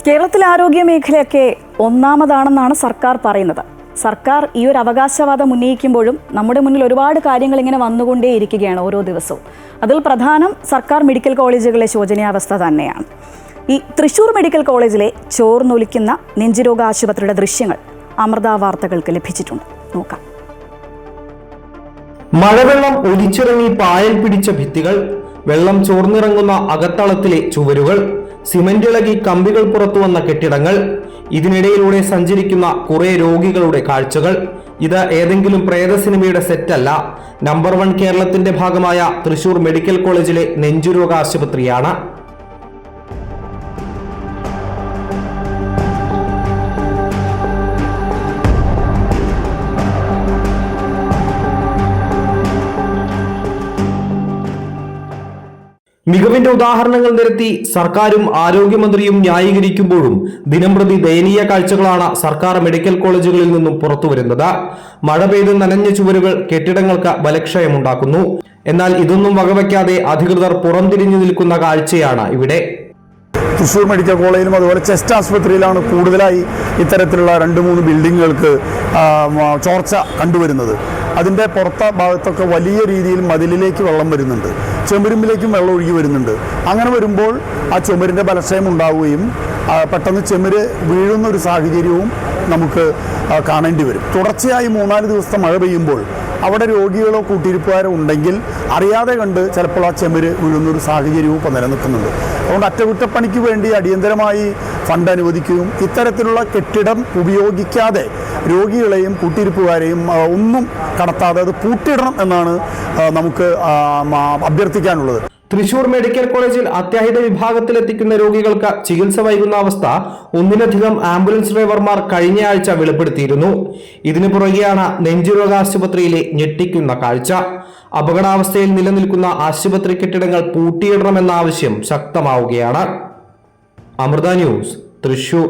കേരളത്തിലെ ആരോഗ്യ മേഖലയൊക്കെ ഒന്നാമതാണെന്നാണ് സർക്കാർ പറയുന്നത്. സർക്കാർ ഈ ഒരു അവകാശവാദം ഉന്നയിക്കുമ്പോഴും നമ്മുടെ മുന്നിൽ ഒരുപാട് കാര്യങ്ങൾ ഇങ്ങനെ വന്നുകൊണ്ടേയിരിക്കുകയാണ് ഓരോ ദിവസവും. അതിൽ പ്രധാനം സർക്കാർ മെഡിക്കൽ കോളേജുകളിലെ ശോചനീയാവസ്ഥ തന്നെയാണ്. ഈ തൃശ്ശൂർ മെഡിക്കൽ കോളേജിലെ ചോർന്നൊലിക്കുന്ന നെഞ്ചുരോഗ ആശുപത്രിയുടെ ദൃശ്യങ്ങൾ അമൃത വാർത്തകൾക്ക് ലഭിച്ചിട്ടുണ്ട്. നോക്കാം. മഴവെള്ളം ഒലിച്ചിറങ്ങി പായൽ പിടിച്ച ഭിത്തികൾ, വെള്ളം ചോർന്നിറങ്ങുന്ന അകത്തളത്തിലെ ചുവരുകൾ, സിമന്റ് ഇളകി കമ്പികൾ പുറത്തു വന്ന കെട്ടിടങ്ങൾ, ഇതിനിടയിലൂടെ സഞ്ചരിക്കുന്ന കുറെ രോഗികളുടെ കാഴ്ചകൾ. ഇത് ഏതെങ്കിലും പ്രേത സിനിമയുടെ സെറ്റല്ല. നമ്പർ 1 കേരളത്തിന്റെ ഭാഗമായ തൃശൂർ മെഡിക്കൽ കോളേജിലെ നെഞ്ചുരോഗ ആശുപത്രിയാണ്. മികവിന്റെ ഉദാഹരണങ്ങൾ നിരത്തി സർക്കാരും ആരോഗ്യമന്ത്രിയും ന്യായീകരിക്കുമ്പോഴും ദിനംപ്രതി ദയനീയ കാഴ്ചകളാണ് സർക്കാർ മെഡിക്കൽ കോളേജുകളിൽ നിന്നും പുറത്തുവരുന്നത്. മഴ പെയ്ത് നനഞ്ഞ ചുവരുകൾ കെട്ടിടങ്ങൾക്ക് ബലക്ഷയമുണ്ടാക്കുന്നു. എന്നാൽ ഇതൊന്നും വകവയ്ക്കാതെ അധികൃതർ പുറംതിരിഞ്ഞു നിൽക്കുന്ന കാഴ്ചയാണ് ഇവിടെ. തൃശ്ശൂർ മെഡിക്കൽ കോളേജിലും അതുപോലെ ചെസ്റ്റ് ആശുപത്രിയിലാണ് കൂടുതലായി ഇത്തരത്തിലുള്ള 2-3 ബിൽഡിങ്ങുകൾക്ക് ചോർച്ച കണ്ടുവരുന്നത്. അതിൻ്റെ പുറത്ത ഭാഗത്തൊക്കെ വലിയ രീതിയിൽ മതിലിലേക്ക് വെള്ളം വരുന്നുണ്ട്, ചെമുരുമ്പിലേക്കും വെള്ളം ഒഴുകി വരുന്നുണ്ട്. അങ്ങനെ വരുമ്പോൾ ആ ചുമരിൻ്റെ ബലക്ഷയം ഉണ്ടാവുകയും പെട്ടെന്ന് ചെമുര് വീഴുന്ന ഒരു സാഹചര്യവും നമുക്ക് കാണേണ്ടി വരും. തുടർച്ചയായി 3-4 ദിവസത്തെ മഴ പെയ്യുമ്പോൾ അവിടെ രോഗികളോ കൂട്ടിയിരിപ്പുകാരോ ഉണ്ടെങ്കിൽ അറിയാതെ കണ്ട് ചിലപ്പോൾ ആ ചെമുര് വീഴുന്നൊരു സാഹചര്യവും ഇപ്പോൾ നിലനിൽക്കുന്നുണ്ട്. അതുകൊണ്ട് അറ്റകുറ്റപ്പണിക്ക് വേണ്ടി അടിയന്തരമായി ഫണ്ട് അനുവദിക്കുകയും ഇത്തരത്തിലുള്ള കെട്ടിടം ഉപയോഗിക്കാതെ രോഗികളെയും കൂട്ടിയിരിപ്പുകാരെയും ഒന്നും കടത്താതെ അത് പൂട്ടിയിടണം എന്നാണ് നമുക്ക് അഭ്യർത്ഥിക്കാനുള്ളത്. തൃശൂർ മെഡിക്കൽ കോളേജിൽ അത്യാഹിത വിഭാഗത്തിലെത്തിക്കുന്ന രോഗികൾക്ക് ചികിത്സ വൈകുന്ന അവസ്ഥ ഒന്നിലധികം ആംബുലൻസ് ഡ്രൈവർമാർ കഴിഞ്ഞയാഴ്ച വെളിപ്പെടുത്തിയിരുന്നു. ഇതിനു പുറകെയാണ് നെഞ്ചുരോഗ ആശുപത്രിയിലെ ഞെട്ടിക്കുന്ന കാഴ്ച. അപകടാവസ്ഥയിൽ നിലനിൽക്കുന്ന ആശുപത്രി കെട്ടിടങ്ങൾ പൂട്ടിയിടണമെന്ന ആവശ്യം ശക്തമാവുകയാണ്. അമൃത ന്യൂസ്, തൃശൂർ.